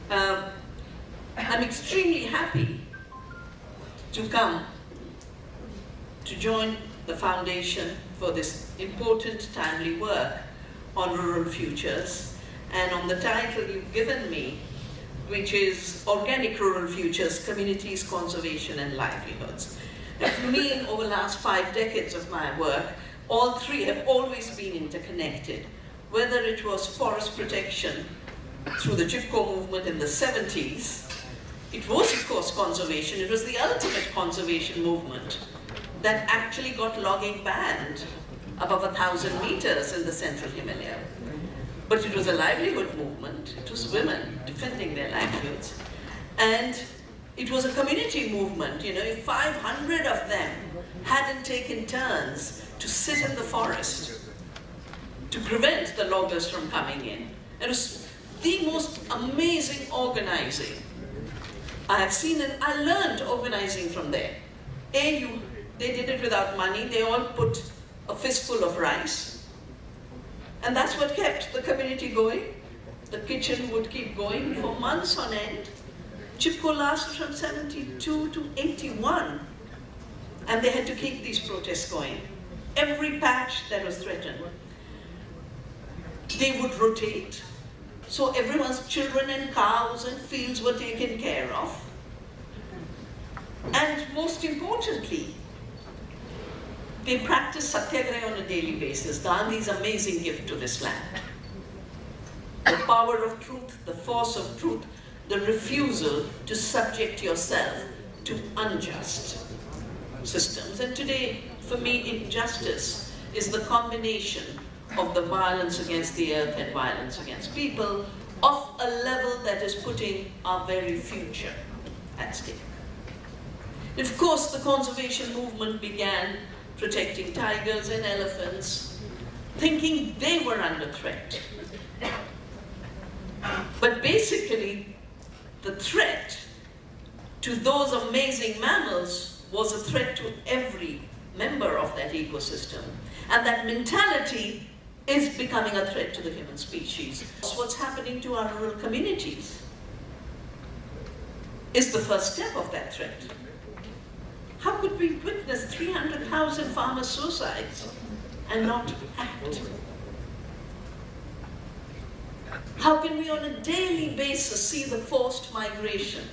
I'm extremely happy to come to join the foundation for this important, timely work on rural futures and on the title you've given me, which is Organic Rural Futures, Communities, Conservation and Livelihoods. And for me, over the last 5 decades of my work, all three have always been interconnected. Whether it was forest protection through the Chipko movement in the 70s, it was of course conservation, it was the ultimate conservation movement that actually got logging banned above 1,000 meters in the central Himalaya. But it was a livelihood movement, it was women defending their livelihoods. And it was a community movement, you know, if 500 of them hadn't taken turns to sit in the forest to prevent the loggers from coming in. It was the most amazing organizing I have seen, and I learned organizing from there. They did it without money, they all put a fistful of rice, and that's what kept the community going. The kitchen would keep going for months on end. Chipko lasted from 72 to 81, and they had to keep these protests going. Every patch that was threatened, they would rotate, so everyone's children and cows and fields were taken care of. And most importantly, they practiced satyagraha on a daily basis, Gandhi's amazing gift to this land. The power of truth, the force of truth, the refusal to subject yourself to unjust systems. And today, for me, injustice is the combination of the violence against the earth and violence against people of a level that is putting our very future at stake. And of course, the conservation movement began protecting tigers and elephants, thinking they were under threat. But basically, the threat to those amazing mammals was a threat to every member of that ecosystem. And that mentality is becoming a threat to the human species. What's happening to our rural communities is the first step of that threat. How could we witness 300,000 farmer suicides and not act? How can we on a daily basis see the forced migration?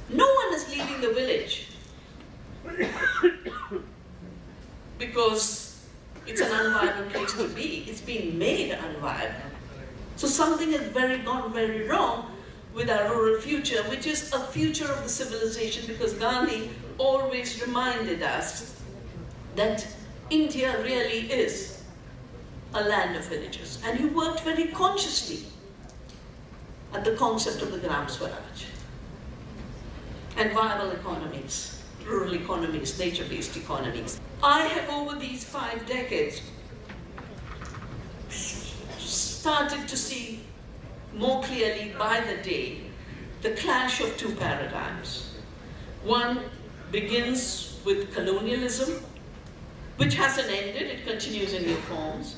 No one is leaving the village because it's an unviable place to be. It's been made unviable. So something has gone very wrong with our rural future, which is a future of the civilization, because Gandhi always reminded us that India really is a land of villages. And he worked very consciously at the concept of the Gram Swaraj and viable economies, rural economies, nature-based economies. I have, over these 5 decades, started to see more clearly by the day the clash of 2 paradigms. One begins with colonialism, which hasn't ended, it continues in new forms.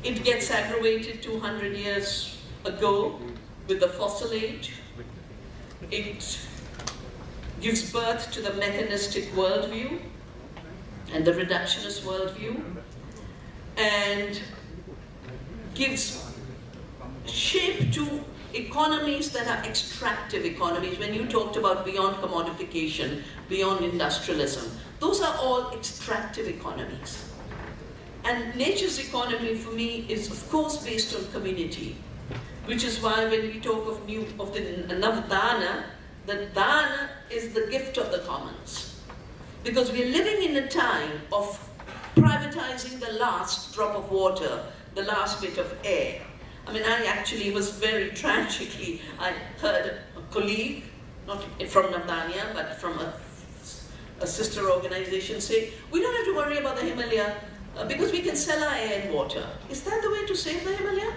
It gets aggravated 200 years ago with the fossil age. It gives birth to the mechanistic worldview and the reductionist worldview, and gives shape to economies that are extractive economies. When you talked about beyond commodification, beyond industrialism, those are all extractive economies. And nature's economy for me is of course based on community, which is why when we talk of the Navdanya, the Dana is the gift of the commons. Because we're living in a time of privatizing the last drop of water, the last bit of air. I mean, I actually was very tragically, I heard a colleague, not from Navdanya, but from a sister organization say, we don't have to worry about the Himalaya because we can sell our air and water. Is that the way to save the Himalaya?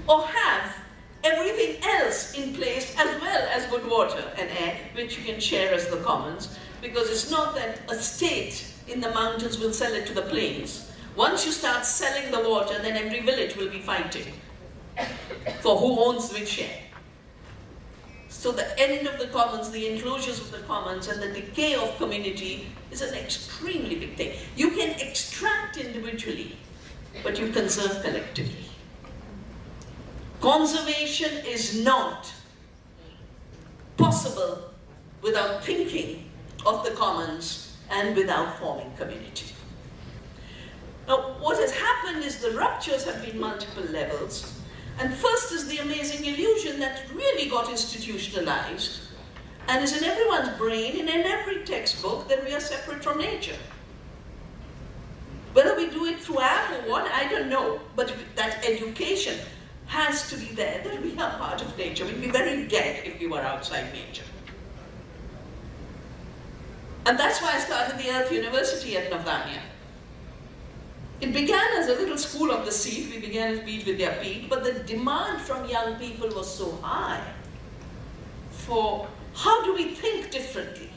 Or have everything else in place as well as good water and air, which you can share as the commons, because it's not that a state in the mountains will sell it to the plains. Once you start selling the water, then every village will be fighting for who owns which share. So the end of the commons, the enclosures of the commons, and the decay of community is an extremely big thing. You can extract individually, but you conserve collectively. Conservation is not possible without thinking of the commons and without forming community. Now, what has happened is the ruptures have been multiple levels. And first is the amazing illusion that really got institutionalized and is in everyone's brain and in every textbook that we are separate from nature. Whether we do it through app or what, I don't know, but that education has to be there, that we are part of nature. We'd be very dead if we were outside nature. And that's why I started the Earth University at Navdanya. It began as a little school of the seed. We began as Bead Vidya Peeth, but the demand from young people was so high for how do we think differently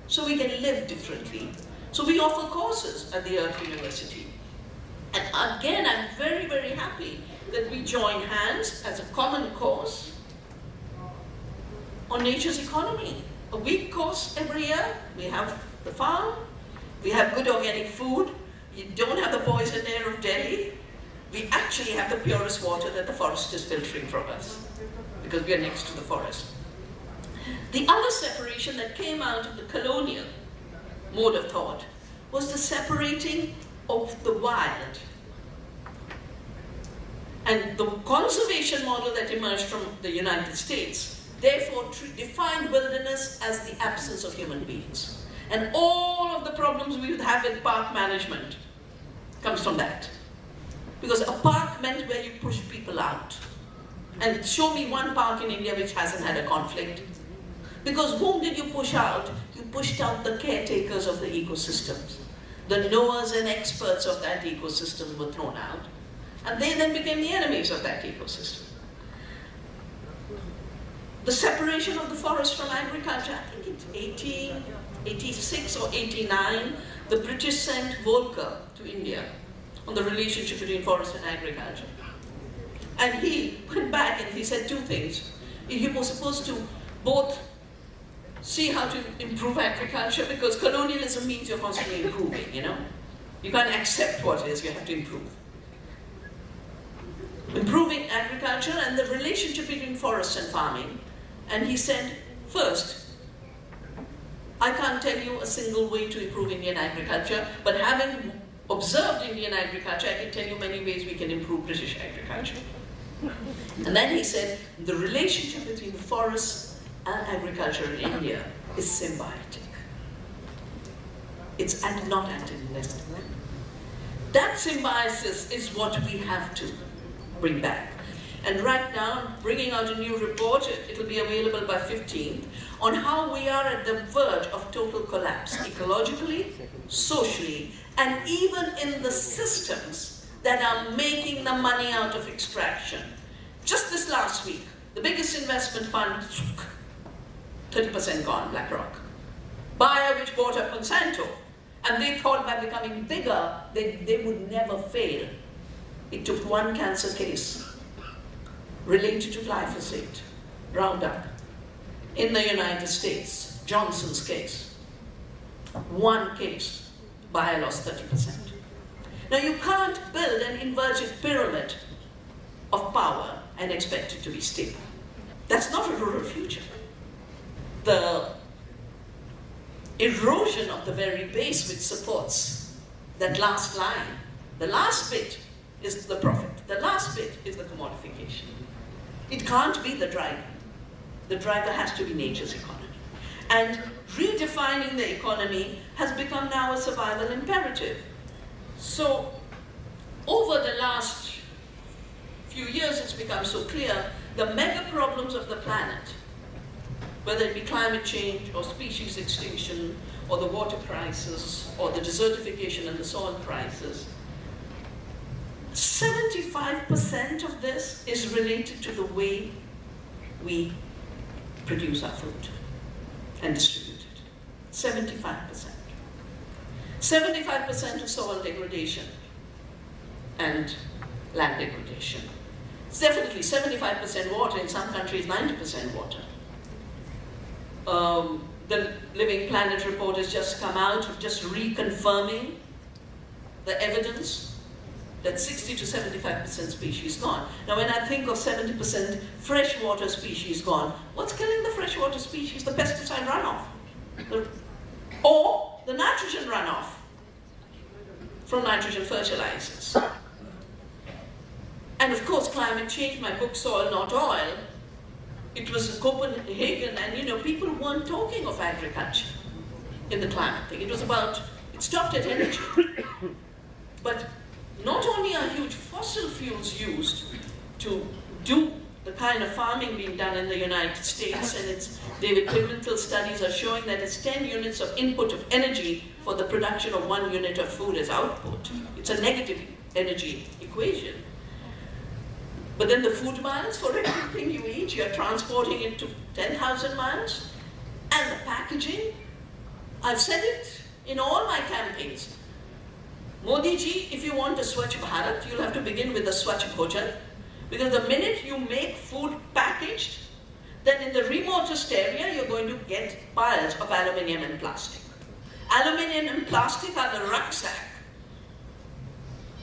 so we can live differently. So we offer courses at the Earth University. And again, I'm very, very happy that we join hands as a common course on nature's economy. A week course every year. We have the farm, we have good organic food, you don't have the poison air of Delhi. We actually have the purest water that the forest is filtering from us because we are next to the forest. The other separation that came out of the colonial mode of thought was the separating of the wild. And the conservation model that emerged from the United States therefore defined wilderness as the absence of human beings. And all of the problems we would have with park management comes from that. Because a park meant where you push people out. And show me one park in India which hasn't had a conflict. Because whom did you push out? You pushed out the caretakers of the ecosystems. The knowers and experts of that ecosystem were thrown out. And they then became the enemies of that ecosystem. The separation of the forest from agriculture, I think it's 1886 or 89, the British sent Volcker to India on the relationship between forest and agriculture. And he went back and he said two things. He was supposed to both see how to improve agriculture, because colonialism means you're constantly improving, you know? You can't accept what is, you have to improve. Improving agriculture and the relationship between forest and farming. And he said, first, I can't tell you a single way to improve Indian agriculture, but having observed Indian agriculture, I can tell you many ways we can improve British agriculture. And then he said, the relationship between the forests and agriculture in India is symbiotic. It's not antagonistic. That symbiosis is what we have to bring back. And right now, I'm bringing out a new report, it'll be available by 15th, on how we are at the verge of total collapse, ecologically, socially, and even in the systems that are making the money out of extraction. Just this last week, the biggest investment fund, 30% gone, BlackRock. Buyer which bought up Monsanto, and they thought by becoming bigger, they would never fail. It took one cancer case related to glyphosate, Roundup, in the United States, Johnson's case. One case, buyer lost 30%. Now you can't build an inverted pyramid of power and expect it to be stable. That's not a rural future. The erosion of the very base which supports that last line, the last bit is the profit, the last bit is the commodification. It can't be the driver. The driver has to be nature's economy. And redefining the economy has become now a survival imperative. So over the last few years, it's become so clear the mega problems of the planet, whether it be climate change or species extinction or the water crisis or the desertification and the soil crisis, 75% of this is related to the way we produce our food and distribute it. 75%. 75% of soil degradation and land degradation. It's definitely 75% water, in some countries 90% water. The Living Planet report has just come out, just reconfirming the evidence that 60 to 75% species gone. Now when I think of 70% freshwater species gone, what's killing the freshwater species? The pesticide runoff. Or the nitrogen runoff from nitrogen fertilizers. And of course climate change, my book Soil Not Oil, it was Copenhagen, and people weren't talking of agriculture in the climate thing. It was about, it stopped at energy. But not only are huge fossil fuels used to do the kind of farming being done in the United States, and it's David Pimentel studies are showing that it's 10 units of input of energy for the production of 1 unit of food as output. It's a negative energy equation. But then the food miles for everything you eat, you're transporting it to 10,000 miles. And the packaging, I've said it in all my campaigns. Modi ji, if you want a Swachh Bharat, you'll have to begin with the Swachh Bhojan. Because the minute you make food packaged, then in the remotest area, you're going to get piles of aluminium and plastic. Aluminium and plastic are the rucksack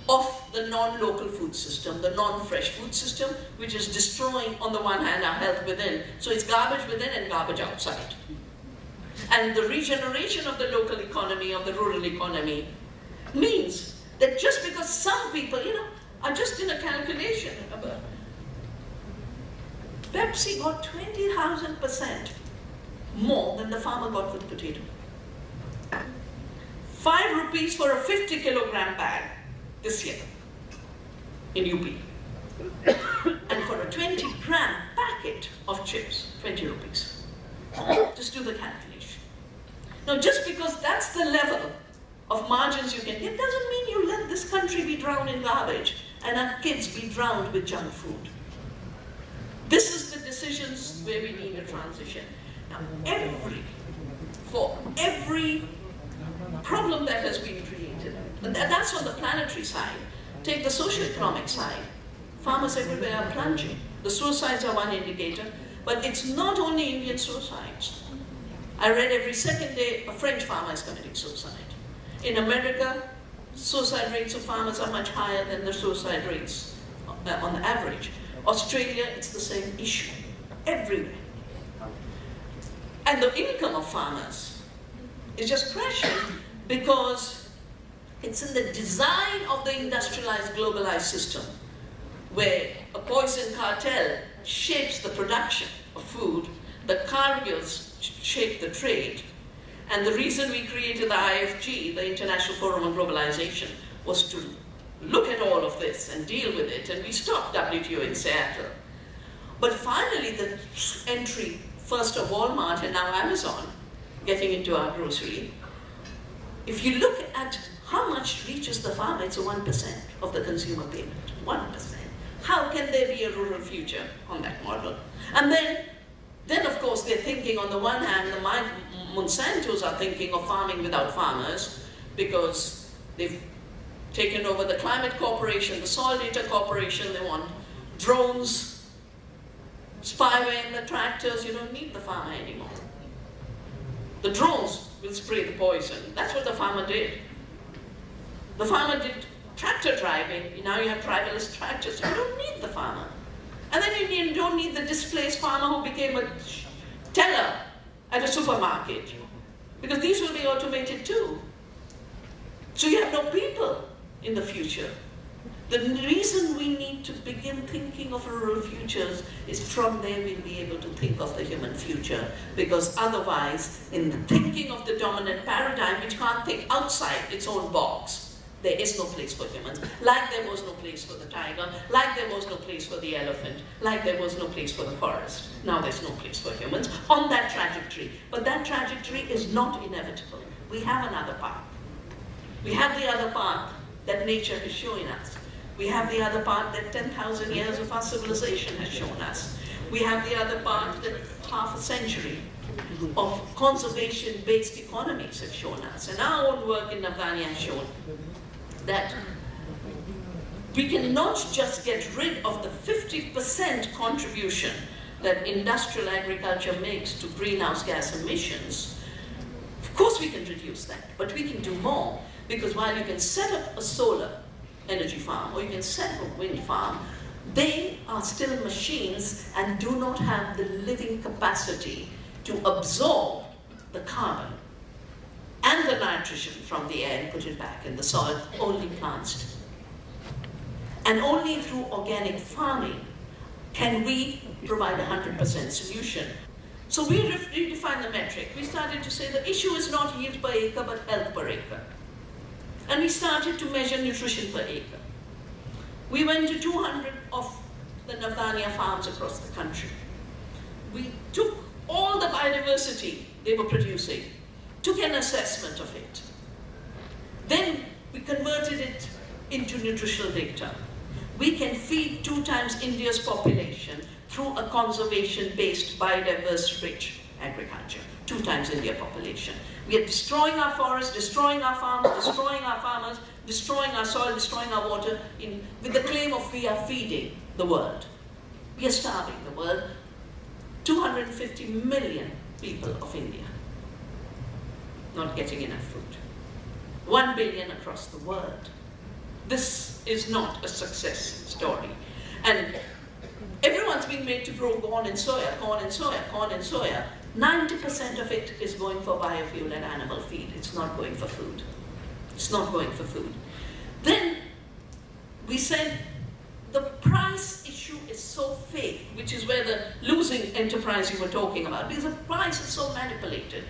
of the non-local food system, the non-fresh food system, which is destroying, on the one hand, our health within. So it's garbage within and garbage outside. And the regeneration of the local economy, of the rural economy, means that just because some people, are just in a calculation about Pepsi got 20,000% more than the farmer got for the potato. 5 rupees for a 50 kilogram bag this year in UP. And for a 20 gram packet of chips, 20 rupees. Just do the calculation. Now just because that's the level of margins you can get doesn't mean you let this country be drowned in garbage and our kids be drowned with junk food. This is the decisions where we need a transition. Now for every problem that has been created, and that's on the planetary side. Take the socio-economic side. Farmers everywhere are plunging. The suicides are one indicator, but it's not only Indian suicides. I read every second day a French farmer is committing suicide. In America, suicide rates of farmers are much higher than the suicide rates on the average. Australia, it's the same issue, everywhere. And the income of farmers is just crashing because it's in the design of the industrialized, globalized system where a poison cartel shapes the production of food, the cargils shape the trade, and the reason we created the IFG, the International Forum on Globalization, was to look at all of this and deal with it, and we stopped WTO in Seattle. But finally, the entry, first of Walmart and now Amazon, getting into our grocery, if you look at how much reaches the farmer, it's 1% of the consumer payment, 1%. How can there be a rural future on that model? And then of course, they're thinking on the one hand, the Monsantos are thinking of farming without farmers because they've taken over the Climate Corporation, the Soil Data Corporation, they want drones, spyware in the tractors, you don't need the farmer anymore. The drones will spray the poison. That's what the farmer did. The farmer did tractor driving, now you have driverless tractors, you don't need the farmer. And then you don't need the displaced farmer who became a teller at a supermarket, because these will be automated too. So you have no people in the future. The reason we need to begin thinking of rural futures is from there we'll be able to think of the human future, because otherwise, in the thinking of the dominant paradigm, which can't think outside its own box, there is no place for humans, like there was no place for the tiger, like there was no place for the elephant, like there was no place for the forest. Now there's no place for humans on that trajectory. But that trajectory is not inevitable. We have another path. We have the other path that nature is showing us. We have the other path that 10,000 years of our civilization has shown us. We have the other path that half a century of conservation-based economies have shown us. And our own work in Navdanya has shown that we cannot just get rid of the 50% contribution that industrial agriculture makes to greenhouse gas emissions, of course we can reduce that, but we can do more, because while you can set up a solar energy farm or you can set up a wind farm, they are still machines and do not have the living capacity to absorb the carbon and the nitrogen from the air and put it back in the soil. Only plants do. And only through organic farming can we provide a 100% solution. So we redefined the metric. We started to say the issue is not yield per acre, but health per acre. And we started to measure nutrition per acre. We went to 200 of the Navdanya farms across the country. We took all the biodiversity they were producing, took an assessment of it. Then we converted it into nutritional data. We can feed 2 times India's population through a conservation-based, biodiverse, rich agriculture. 2 times India's population. We are destroying our forests, destroying our farms, destroying our farmers, destroying our soil, destroying our water, with the claim of we are feeding the world. We are starving the world. 250 million people of India not getting enough food. 1 billion across the world. This is not a success story. And everyone's been made to grow corn and soya, corn and soya, corn and soya. 90% of it is going for biofuel and animal feed. It's not going for food. It's not going for food. Then we said the price issue is so fake, which is where the losing enterprise you were talking about, because the price is so manipulated.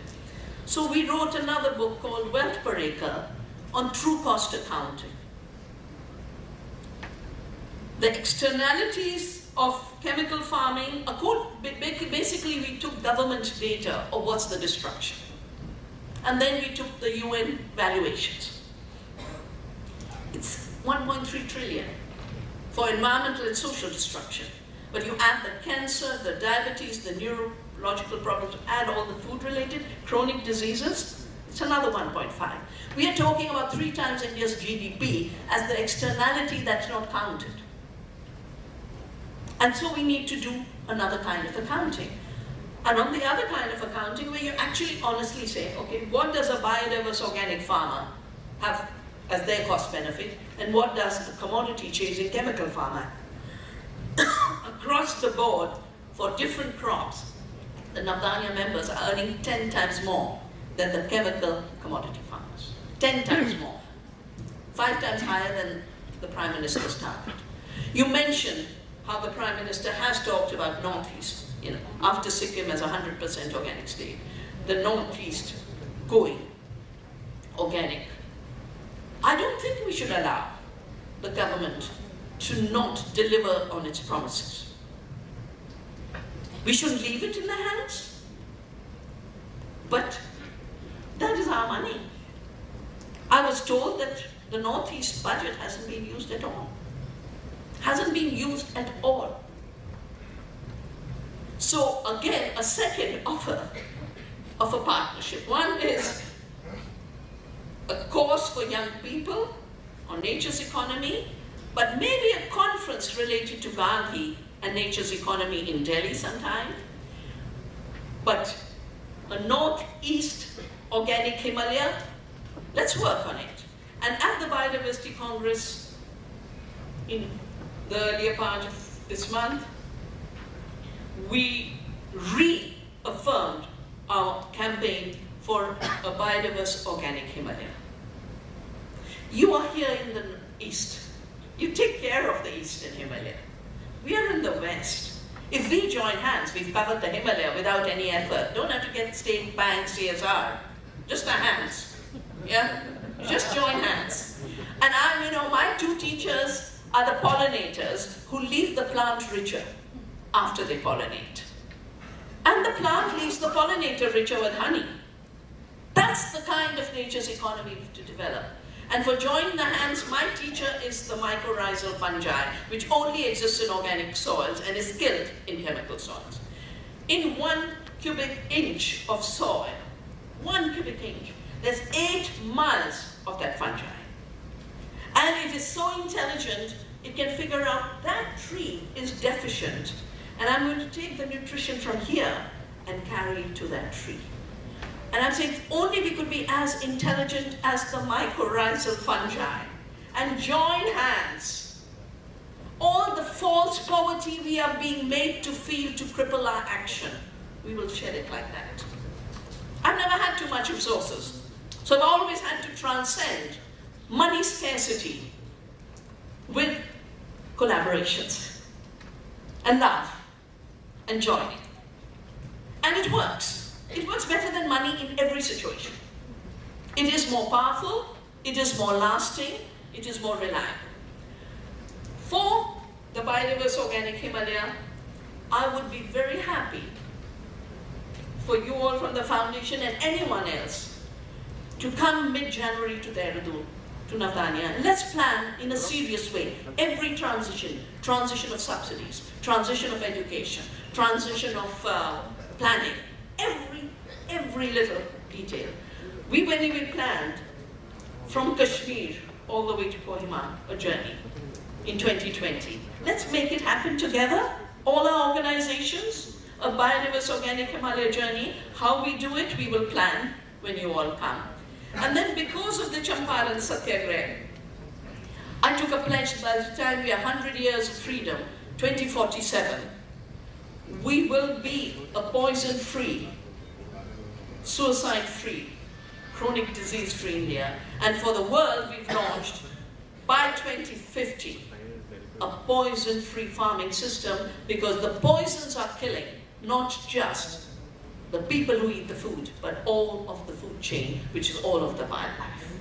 So we wrote another book called Wealth Per Acre on true cost accounting. The externalities of chemical farming, basically we took government data of what's the destruction. And then we took the UN valuations. It's 1.3 trillion for environmental and social destruction. But you add the cancer, the diabetes, the neurological problems, add all the food-related chronic diseases, it's another 1.5. We are talking about 3 times India's GDP as the externality that's not counted. And so we need to do another kind of accounting. And on the other kind of accounting, where you actually honestly say, okay, what does a biodiverse organic farmer have as their cost benefit, and what does a commodity-chasing chemical farmer across the board for different crops? The Navdanya members are earning 10 times more than the chemical commodity farmers. 10 times more. 5 times higher than the Prime Minister's target. You mentioned how the Prime Minister has talked about Northeast, after Sikkim as a 100% organic state, the Northeast going organic. I don't think we should allow the government to not deliver on its promises. We shouldn't leave it in their hands. But that is our money. I was told that the Northeast budget hasn't been used at all. Hasn't been used at all. So again, a second offer of a partnership. One is a course for young people on nature's economy, but maybe a conference related to Gandhi and nature's economy in Delhi sometime. But a Northeast organic Himalaya, let's work on it. And at the Biodiversity Congress in the earlier part of this month, we reaffirmed our campaign for a biodiverse organic Himalaya. You are here in the East. You take care of the Eastern Himalaya. We are in the West. If we join hands, we've covered the Himalaya without any effort. Don't have to get state bank, CSR. Just our hands. Yeah? Just join hands. And my 2 teachers are the pollinators who leave the plant richer after they pollinate. And the plant leaves the pollinator richer with honey. That's the kind of nature's economy to develop. And for joining the hands, my teacher is the mycorrhizal fungi, which only exists in organic soils and is killed in chemical soils. In 1 cubic inch of soil, 1 cubic inch, there's 8 miles of that fungi. And it is so intelligent, it can figure out that tree is deficient And I'm going to take the nutrition from here and carry it to that tree. And I'm saying, if only we could be as intelligent as the mycorrhizal fungi and join hands. All the false poverty we are being made to feel to cripple our action, we will shed it like that. I've never had too much resources, so I've always had to transcend money scarcity with collaborations and love and joy. And it works. It works better than money in every situation. It is more powerful, it is more lasting, it is more reliable. For the Biodiverse Organic Himalaya, I would be very happy for you all from the foundation and anyone else to come mid-January to Dehradun, to Navdanya, and let's plan in a serious way every transition of subsidies, transition of education, transition of planning, every little detail. We've anyway planned from Kashmir all the way to Kohima, a journey in 2020. Let's make it happen together, all our organizations, a Biodiverse Organic Himalaya journey. How we do it, we will plan when you all come. And then because of the Champaran Satyagraha, I took a pledge by the time we are 100 years of freedom, 2047, we will be a poison-free, suicide-free, chronic disease-free India. And for the world, we've launched, by 2050, a poison-free farming system, because the poisons are killing not just the people who eat the food, but all of the food chain, which is all of the wildlife.